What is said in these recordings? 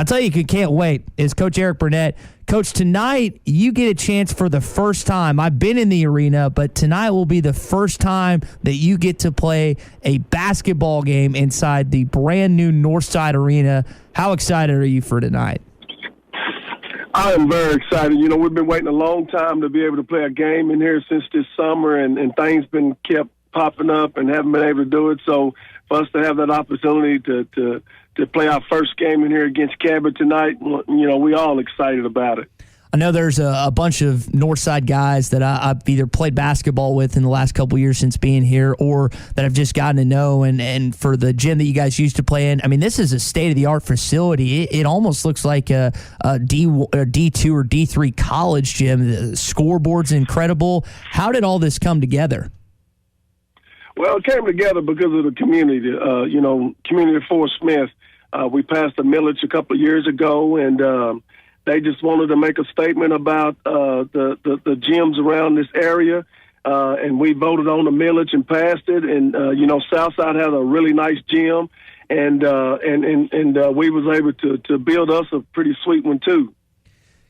I'll tell you, can't wait, is Coach Eric Burnett. Coach, tonight you get a chance for the first time. I've been in the arena, but tonight will be the first time that you get to play a basketball game inside the brand new Northside Arena. How excited are you for tonight? I am very excited. You know, we've been waiting a long time to be able to play a game in here since this summer, and things been kept popping up and haven't been able to do it. So for us to have that opportunity to play our first game in here against Cabot tonight, you know, we all excited about it. I know there's a bunch of Northside guys that I've either played basketball with in the last couple of years since being here, or that I've just gotten to know. And for the gym that you guys used to play in, I mean, this is a state-of-the-art facility. It almost looks like a D2 or D3 college gym. The scoreboard's incredible. How did all this come together? Well, it came together because of the community, community of Fort Smith. We passed the millage a couple of years ago, and they just wanted to make a statement about the gyms around this area, and we voted on the millage and passed it. And Southside had a really nice gym, and we was able to build us a pretty sweet one too.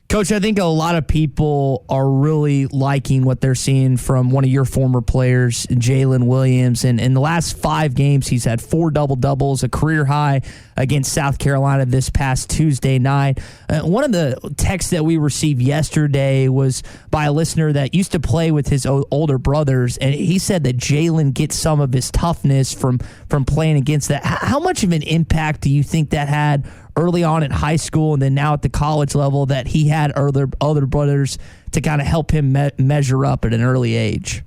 Coach, I think a lot of people are really liking what they're seeing from one of your former players, Jaylen Williams. And in the last 5 games, he's had 4 double-doubles, a career high against South Carolina this past Tuesday night. One of the texts that we received yesterday was by a listener that used to play with his older brothers, and he said that Jaylen gets some of his toughness from playing against that. How much of an impact do you think that had early on in high school and then now at the college level, that he had other brothers to kind of help him measure up at an early age?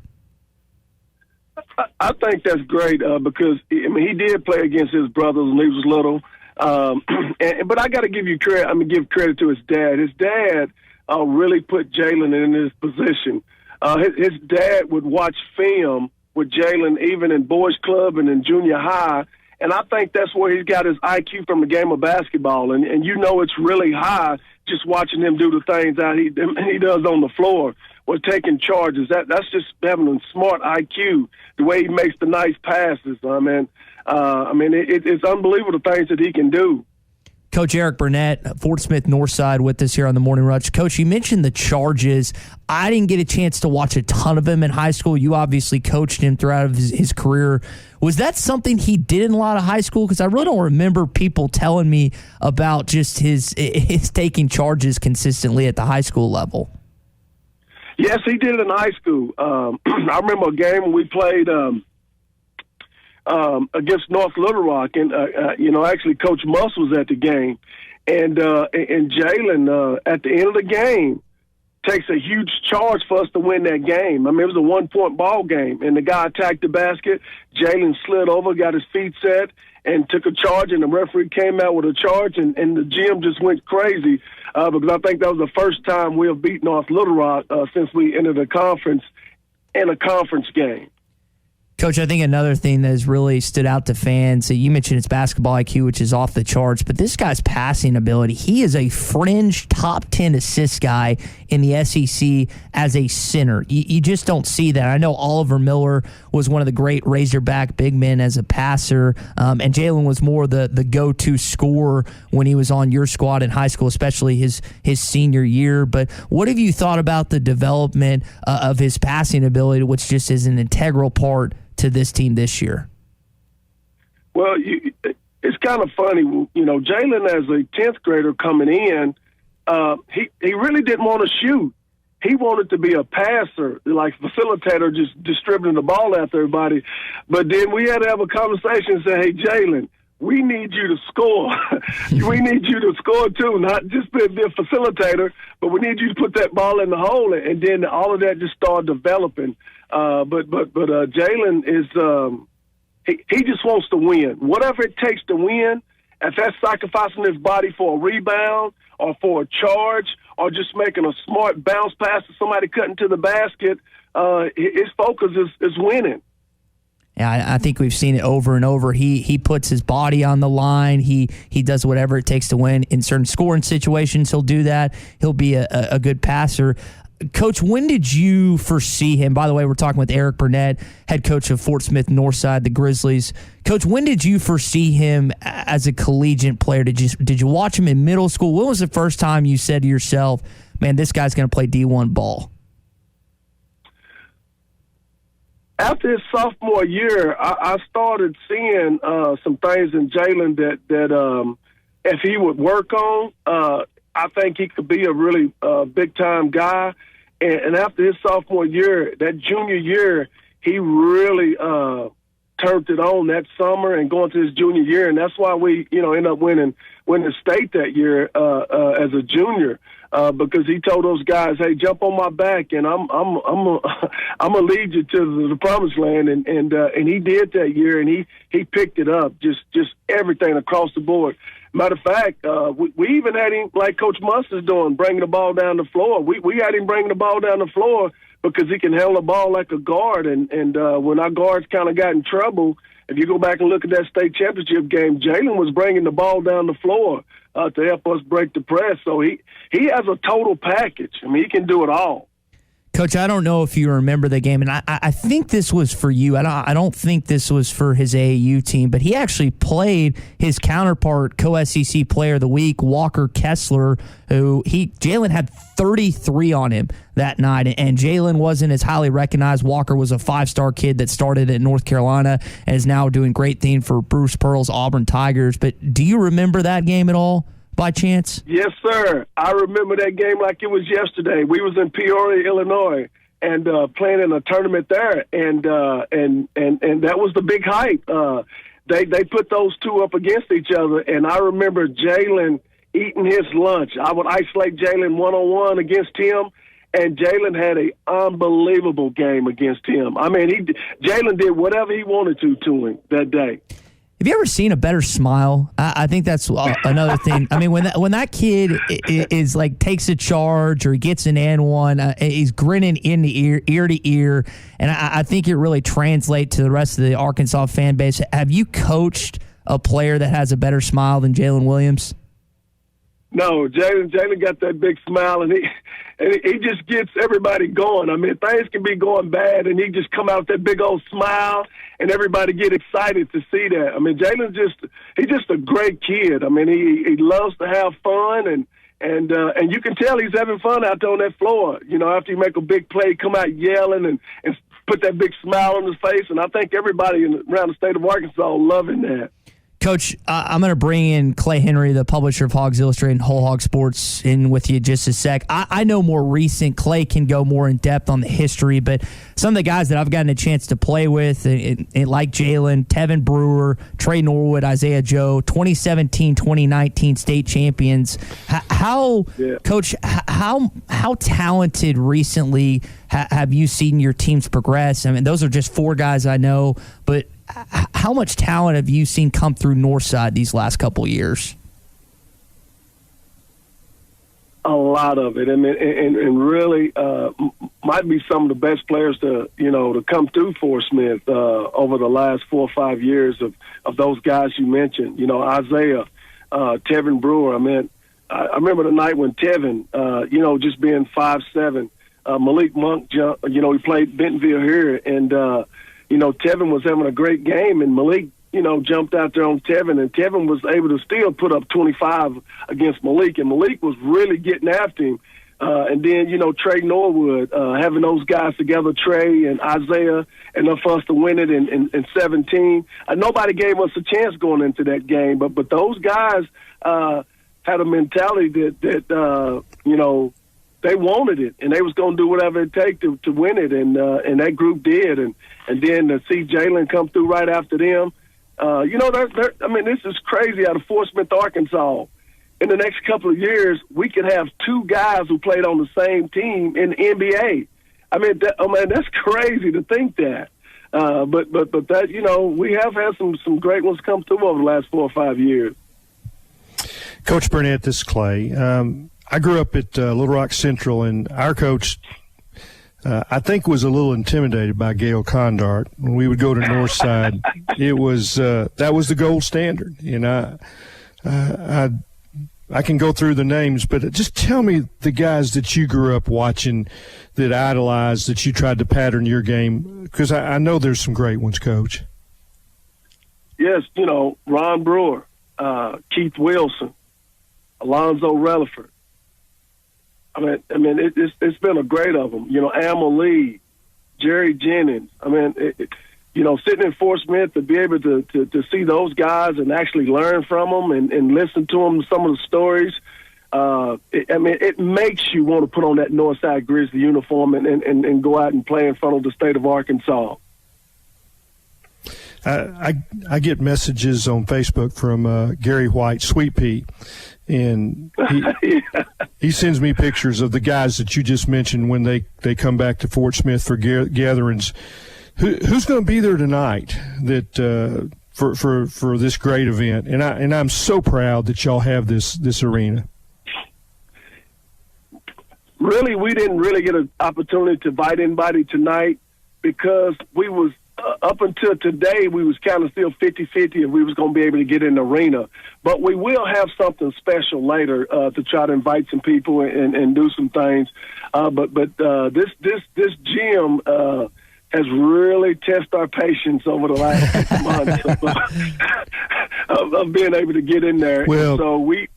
I think that's great because, I mean, he did play against his brothers when he was little. But I got to give credit. Give credit to his dad. His dad really put Jaylen in his position. His dad would watch film with Jaylen even in boys club and in junior high. And I think that's where he's got his IQ from the game of basketball. And it's really high just watching him do the things that he does on the floor or taking charges. That's just having a smart IQ, the way he makes the nice passes. It's unbelievable the things that he can do. Coach Eric Burnett, Fort Smith Northside, with us here on the Morning Rush. Coach, you mentioned the charges. I didn't get a chance to watch a ton of him in high school. You obviously coached him throughout his career. Was that something he did in a lot of high school? Because I really don't remember people telling me about just his taking charges consistently at the high school level. Yes, he did it in high school. I remember a game when we played against North Little Rock, and actually Coach Muss was at the game, and Jaylen at the end of the game takes a huge charge for us to win that game. I mean, it was a 1-point ball game, and the guy attacked the basket. Jaylen slid over, got his feet set, and took a charge, and the referee came out with a charge, and the gym just went crazy because I think that was the first time we have beat North Little Rock since we entered a conference in a conference game. Coach, I think another thing that has really stood out to fans, you mentioned his basketball IQ, which is off the charts, but this guy's passing ability, he is a fringe top 10 assist guy in the SEC as a center. You just don't see that. I know Oliver Miller was one of the great Razorback big men as a passer, and Jaylen was more the go-to scorer when he was on your squad in high school, especially his senior year. But what have you thought about the development of his passing ability, which just is an integral part to this team this year? Well, it's kind of funny. Jaylen, as a 10th grader coming in, he really didn't want to shoot. He wanted to be a passer, like facilitator, just distributing the ball after everybody. But then we had to have a conversation and say, hey, Jaylen, we need you to score. We need you to score too, not just be a facilitator, but we need you to put that ball in the hole. And then all of that just started developing. But Jaylen is he just wants to win. Whatever it takes to win, if that's sacrificing his body for a rebound or for a charge or just making a smart bounce pass to somebody cutting to the basket, his focus is winning. Yeah, I think we've seen it over and over. He puts his body on the line. He does whatever it takes to win. In certain scoring situations, he'll do that. He'll be a good passer. Coach, when did you foresee him? By the way, we're talking with Eric Burnett, head coach of Fort Smith Northside, the Grizzlies. Coach, when did you foresee him as a collegiate player? Did you watch him in middle school? When was the first time you said to yourself, man, this guy's going to play D1 ball? After his sophomore year, I started seeing some things in Jaylen that if he would work on, I think he could be a really big-time guy. And after his sophomore year, that junior year, he really turned it on that summer and going to his junior year. And that's why we, ended up winning state that year as a junior. Because he told those guys, "Hey, jump on my back, and I'm gonna lead you to the promised land." And he did that year, and he picked it up, just everything across the board. Matter of fact, we even had him like Coach Munster's doing, bringing the ball down the floor. We had him bringing the ball down the floor because he can handle the ball like a guard. And when our guards kind of got in trouble, if you go back and look at that state championship game, Jaylen was bringing the ball down the floor to help us break the press. So he has a total package. I mean, he can do it all. Coach, I don't know if you remember the game, and I think this was for you. I don't think this was for his AAU team, but he actually played his counterpart, co-SEC Player of the Week, Walker Kessler, who Jaylen had 33 on him that night, and Jaylen wasn't as highly recognized. Walker was a five-star kid that started at North Carolina and is now doing great thing for Bruce Pearl's Auburn Tigers. But do you remember that game at all? By chance? Yes, sir. I remember that game like it was yesterday. We was in Peoria, Illinois, and playing in a tournament there, and that was the big hype. They put those two up against each other, and I remember Jaylen eating his lunch. I would isolate Jaylen one-on-one against him, and Jaylen had an unbelievable game against him. I mean, Jaylen did whatever he wanted to him that day. Have you ever seen a better smile? I think that's another thing. I mean, when that kid is like takes a charge or he gets an and one, he's grinning in the ear to ear, and I think it really translates to the rest of the Arkansas fan base. Have you coached a player that has a better smile than Jaylen Williams? No, Jaylen got that big smile, and he just gets everybody going. I mean, things can be going bad, and he just come out with that big old smile, and everybody get excited to see that. I mean, Jaylen's he's just a great kid. I mean, he loves to have fun, and you can tell he's having fun out there on that floor. After you make a big play, come out yelling and put that big smile on his face, and I think everybody around the state of Arkansas loving that. Coach, I'm going to bring in Clay Henry, the publisher of Hogs Illustrated and Whole Hog Sports, in with you just a sec. I know more recent. Clay can go more in depth on the history, but some of the guys that I've gotten a chance to play with, like Jaylen, Tevin Brewer, Trey Norwood, Isaiah Joe, 2017, 2019 state champions. Coach, how talented recently have you seen your teams progress? I mean, those are just four guys I know, but how much talent have you seen come through Northside these last couple of years? A lot of it. I mean, and really might be some of the best players to come through Fort Smith over the last 4 or 5 years of those guys you mentioned. Isaiah, Tevin Brewer. I mean, I remember the night when Tevin, just being 5'7", Malik Monk jumped. He played Bentonville here, and Tevin was having a great game, and Malik, jumped out there on Tevin, and Tevin was able to still put up 25 against Malik, and Malik was really getting after him. And then, Trey Norwood, having those guys together, Trey and Isaiah, enough for us to win it in 17. Nobody gave us a chance going into that game, but those guys had a mentality that they wanted it, and they was going to do whatever it take to win it, and that group did. And then to see Jaylen come through right after them, this is crazy out of Fort Smith, Arkansas. In the next couple of years, we could have two guys who played on the same team in the NBA. That's crazy to think that. But that, we have had some great ones come through over the last 4 or 5 years. Coach Burnett, this is Clay. I grew up at Little Rock Central, and our coach, I think, was a little intimidated by Gail Condart. When we would go to Northside, it was that was the gold standard. And I I can go through the names, but just tell me the guys that you grew up watching, that idolized, that you tried to pattern your game, because I know there's some great ones, Coach. Yes, Ron Brewer, Keith Wilson, Alonzo Relaford. I mean, it's been a great of them. Alma Lee, Jerry Jennings. I mean, sitting in Fort Smith, to be able to see those guys and actually learn from them and listen to them, some of the stories. It makes you want to put on that Northside Grizzly uniform and go out and play in front of the state of Arkansas. I get messages on Facebook from Gary White, Sweet Pea, and he sends me pictures of the guys that you just mentioned when they come back to Fort Smith for gatherings. Who's going to be there tonight that for this great event? And I'm so proud that y'all have this arena. Really, we didn't really get an opportunity to invite anybody tonight because we was up until today, we was kind of still 50-50 if we was going to be able to get in the arena. But we will have something special later to try to invite some people and do some things. But this gym has really tested our patience over the last 6 months of being able to get in there. Well, so we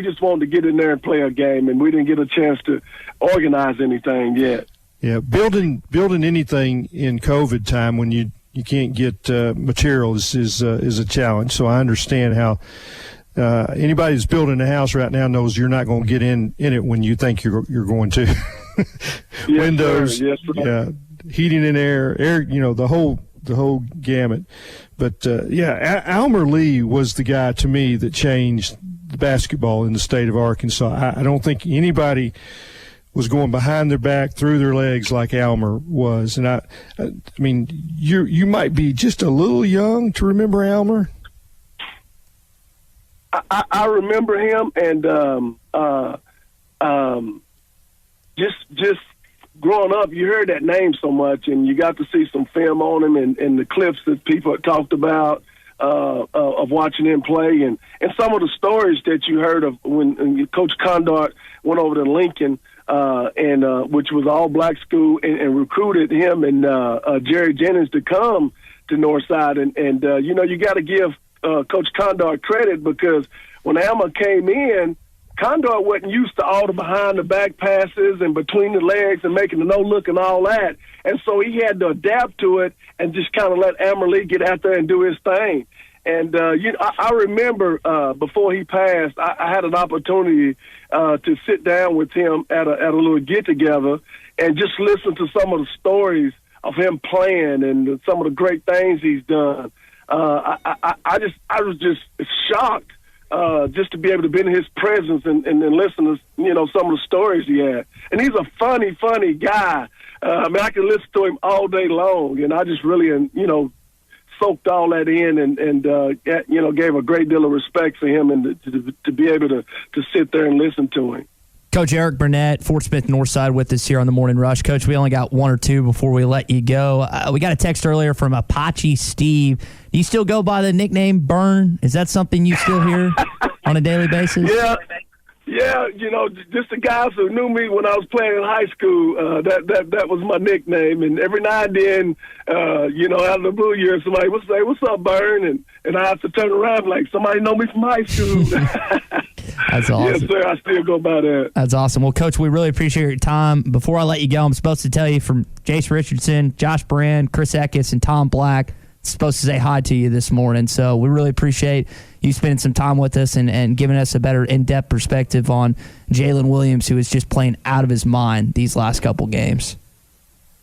just wanted to get in there and play a game, and we didn't get a chance to organize anything yet. Yeah, building anything in COVID time when you can't get materials is a challenge. So I understand how anybody that's building a house right now knows you're not going to get in it when you think you're going to. Yes, Windows, sir. Yes, sir. yeah, heating and air, the whole gamut. But Almer Lee was the guy to me that changed the basketball in the state of Arkansas. I don't think anybody was going behind their back, through their legs like Almer was. And I mean, you might be just a little young to remember Almer. I remember him, and just growing up, you heard that name so much, and you got to see some film on him and the clips that people had talked about of watching him play, and some of the stories that you heard of when Coach Condart went over to Lincoln, which was all black school, and recruited him and Jerry Jennings to come to Northside, and you got to give Coach Condart credit, because when Alma came in, Condor wasn't used to all the behind-the-back passes and between the legs and making the no-look and all that. And so he had to adapt to it and just kind of let Almer Lee get out there and do his thing. And, I remember before he passed, I had an opportunity to sit down with him at a little get-together and just listen to some of the stories of him playing and some of the great things he's done. I was just shocked. Just to be able to be in his presence and listen to, some of the stories he had. And he's a funny guy. I can listen to him all day long, and I just really, soaked all that in and gave a great deal of respect for him and to be able to sit there and listen to him. Coach Eric Burnett, Fort Smith Northside, with us here on the Morning Rush. Coach, we only got one or two before we let you go. We got a text earlier from Apache Steve. Do you still go by the nickname Burn? Is that something you still hear on a daily basis? Yeah, just the guys who knew me when I was playing in high school, that was my nickname. And every now and then, out of the blue year, somebody would say, "What's up, Burn?" And I have to turn around like, somebody know me from high school. That's awesome. Yes, sir, I still go by that. That's awesome. Well, Coach, we really appreciate your time. Before I let you go, I'm supposed to tell you from Jace Richardson, Josh Brand, Chris Eckes, and Tom Black, supposed to say hi to you this morning. So we really appreciate you spending some time with us and giving us a better in-depth perspective on Jaylen Williams, who is just playing out of his mind these last couple games.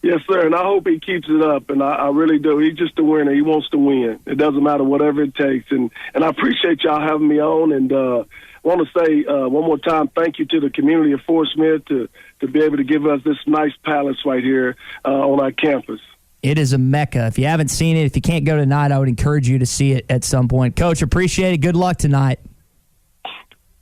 Yes, sir, and I hope he keeps it up, and I really do. He's just a winner. He wants to win. It doesn't matter whatever it takes, and I appreciate y'all having me on, and want to say one more time thank you to the community of Fort Smith to be able to give us this nice palace right here on our campus. It is a mecca. If you haven't seen it, if you can't go tonight, I would encourage you to see it at some point. Coach, appreciate it. Good luck tonight.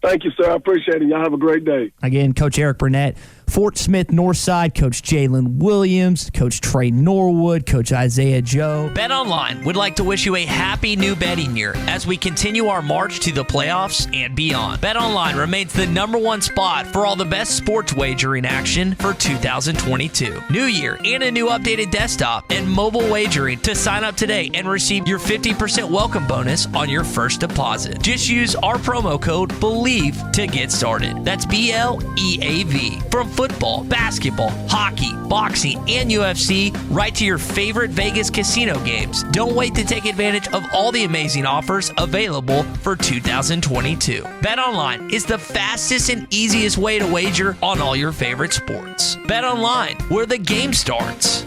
Thank you, sir. I appreciate it. Y'all have a great day. Again, Coach Eric Burnett Fort Smith Northside, Coach Jaylen Williams, Coach Trey Norwood, Coach Isaiah Joe. BetOnline would like to wish you a happy new betting year as we continue our march to the playoffs and beyond. BetOnline remains the #1 spot for all the best sports wagering action for 2022. New year and a new updated desktop and mobile wagering to sign up today and receive your 50% welcome bonus on your first deposit. Just use our promo code BELIEVE to get started. That's BLEAV. From football, basketball, hockey, boxing, and UFC, right to your favorite Vegas casino games. Don't wait to take advantage of all the amazing offers available for 2022. BetOnline is the fastest and easiest way to wager on all your favorite sports. BetOnline, where the game starts.